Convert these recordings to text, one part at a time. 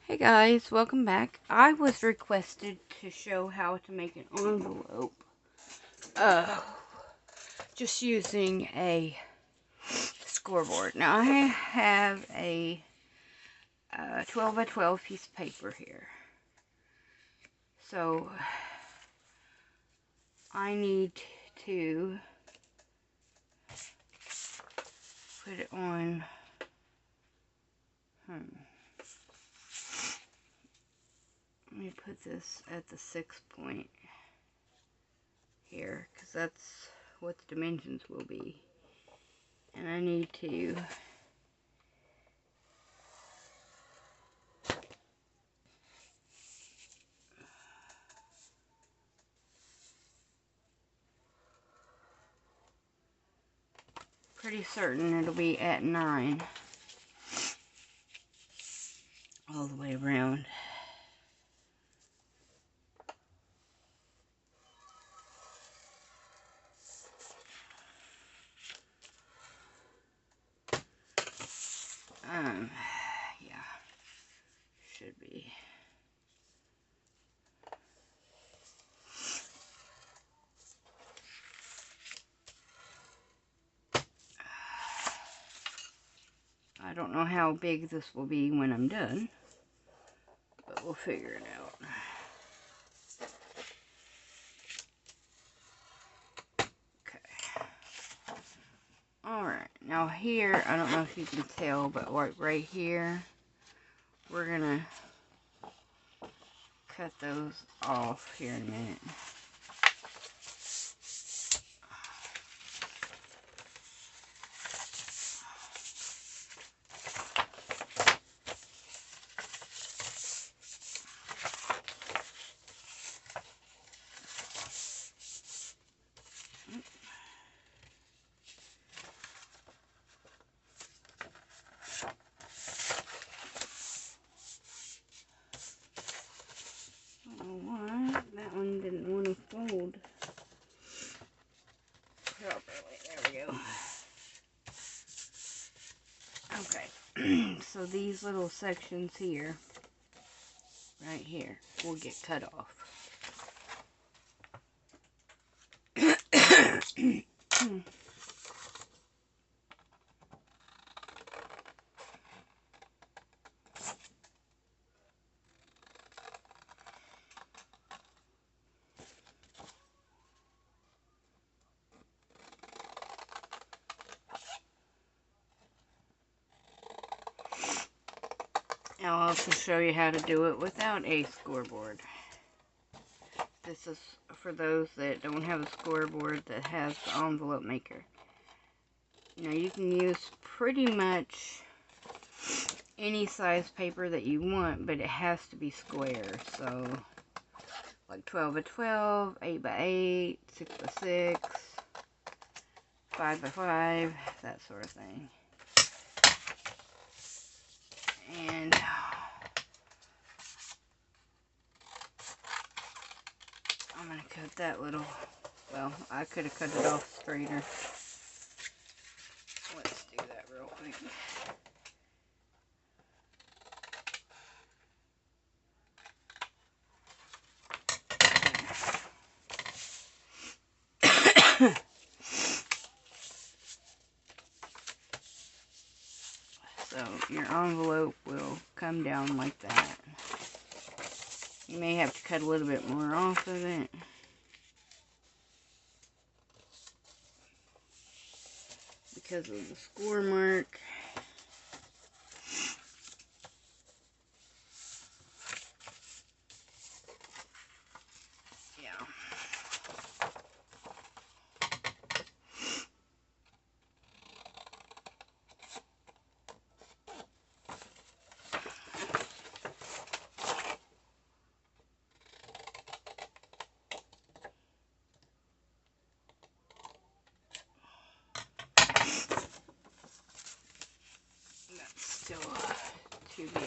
Hey guys, welcome back. I was requested to show how to make an envelope just using a scoreboard. Now I have a 12 by 12 piece of paper here. So I need to put it on let me put this at the 6 point here, because that's what the dimensions will be. And I need to pretty certain it'll be at 9 all the way around. Yeah, should be. I don't know how big this will be when I'm done, but we'll figure it out. Okay. Alright, now here, I don't know if you can tell, but right here, we're gonna cut those off here in a minute. That one didn't want to fold properly. There we go. Okay, so these little sections here, right here, will get cut off. I'll also show you how to do it without a scoreboard. This is for those that don't have a scoreboard that has the envelope maker. You know, you can use pretty much any size paper that you want, but it has to be square. So, like 12 by 12, 8 by 8, 6 by 6, 5 by 5, that sort of thing. And I'm going to cut that little, well, I could have cut it off straighter. Let's do that real quick. So your envelope will come down like that. You may have to cut a little bit more off of it. Because of the score mark. Yeah. Still too big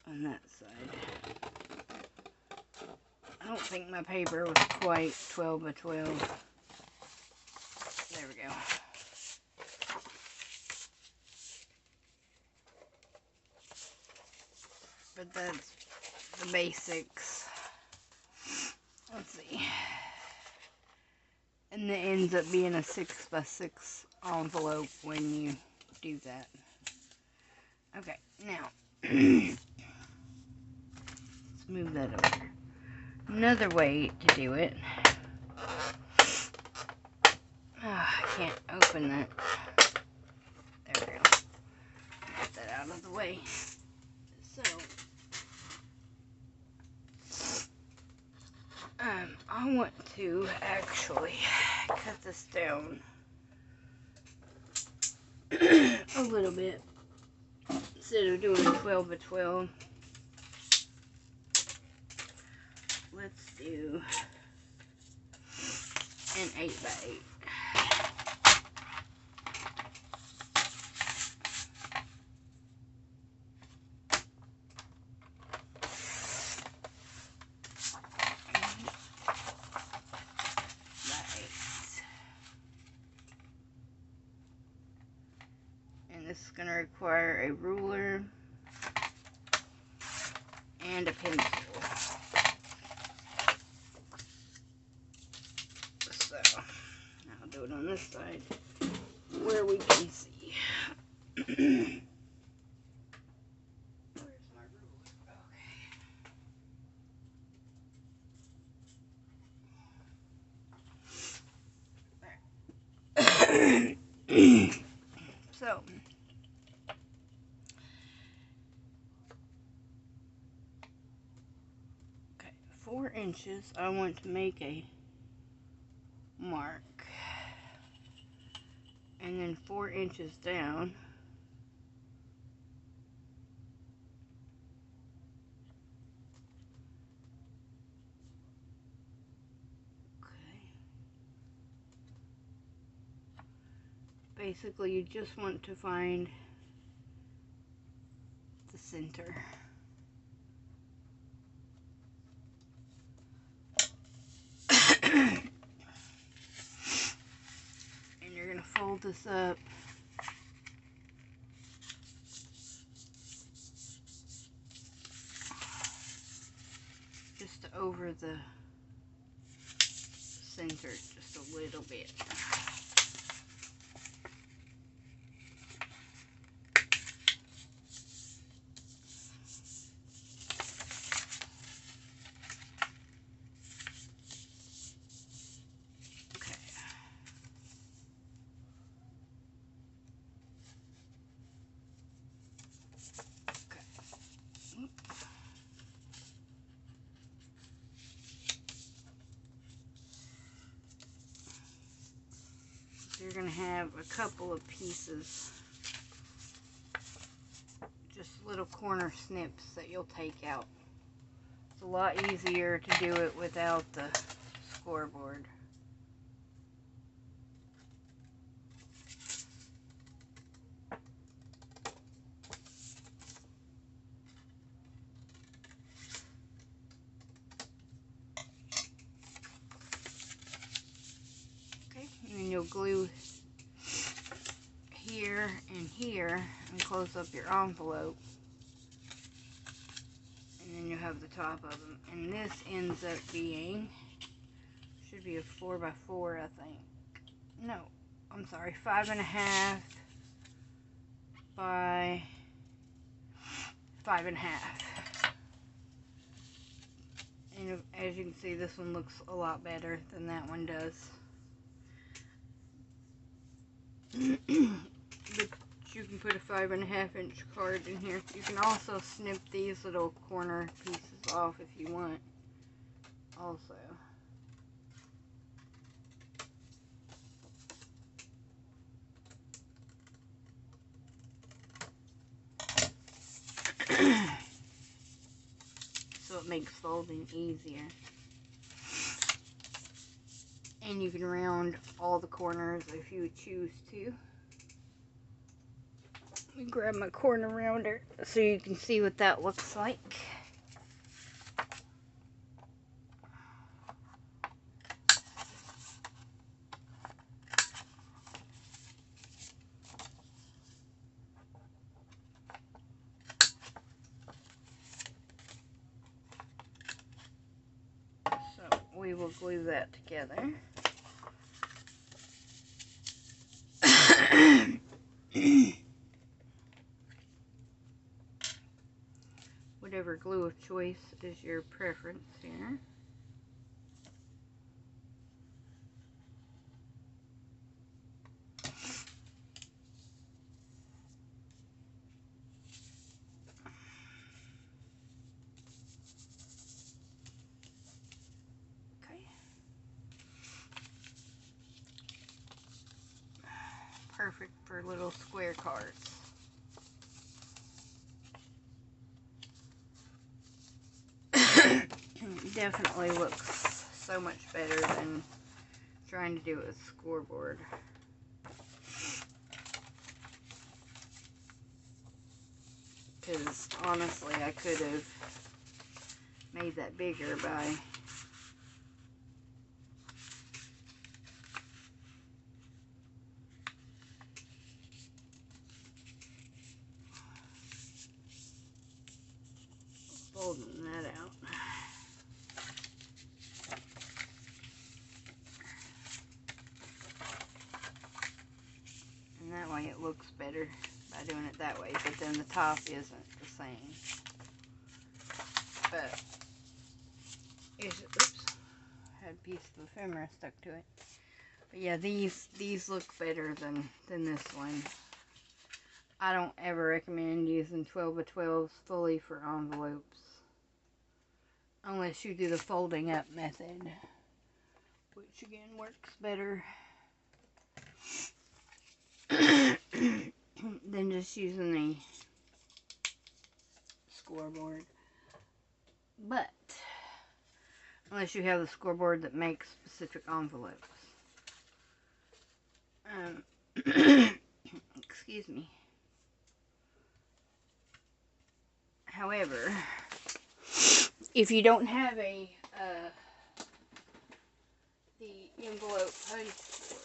on that side. I don't think my paper was quite 12 by 12. There we go. but that's the basics. Let's see. And it ends up being a 6x6 envelope when you do that. Okay, now let's move that over. Another way to do it. I can't open that. There we go. Get that out of the way. So, I want to actually cut this down a little bit instead of doing 12 by 12. Let's do an 8 by 8. This is going to require a ruler and a pencil. So, I'll do it on this side where we can see. Where's my ruler? Okay. So, okay, 4 inches, I want to make a mark. And then 4 inches down, basically you just want to find the center. And you're going to fold this up just over the center just a little bit. You're going to have a couple of pieces, just little corner snips that you'll take out. It's a lot easier to do it without the scoreboard. Okay, and then you'll glue here and here and close up your envelope, and then you'll have the top of them. And this ends up being, should be a 4 by 4, I think. No, I'm sorry, 5.5 by 5.5. And as you can see, this one looks a lot better than that one does. But you can put a 5.5-inch card in here. You can also snip these little corner pieces off if you want. Also. So it makes folding easier. And you can round all the corners if you would choose to. Let me grab my corner rounder so you can see what that looks like. we will glue that together. Whatever glue of choice is your preference here. Perfect for little square cards. Definitely looks so much better than trying to do it with a scoreboard. Because honestly, I could have made that bigger by folding that out. And that way it looks better by doing it that way, but then the top isn't the same. But oops, had a piece of ephemera stuck to it. But yeah, these look better than this one. I don't ever recommend using 12 by 12s fully for envelopes, unless you do the folding up method, which again works better than just using the scoreboard. But unless you have the scoreboard that makes specific envelopes. Excuse me. However, if you don't have the envelope punch board,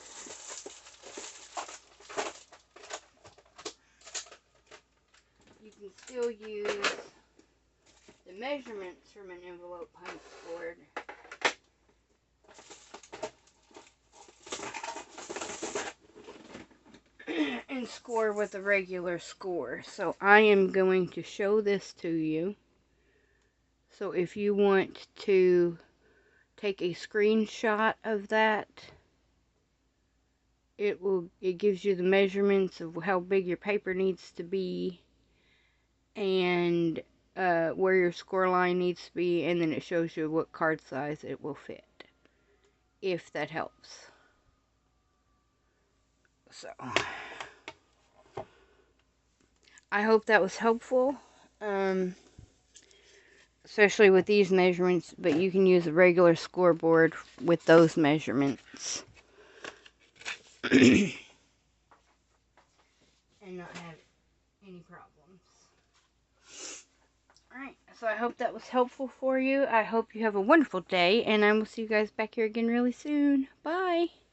you can still use the measurements from an envelope punch board and score with a regular score. So I am going to show this to you. So if you want to take a screenshot of that, it gives you the measurements of how big your paper needs to be and where your score line needs to be, and then it shows you what card size it will fit, if that helps. So I hope that was helpful, especially with these measurements, but you can use a regular scoreboard with those measurements and not have any problems. Alright, so I hope that was helpful for you. I hope you have a wonderful day, and I will see you guys back here again really soon. Bye!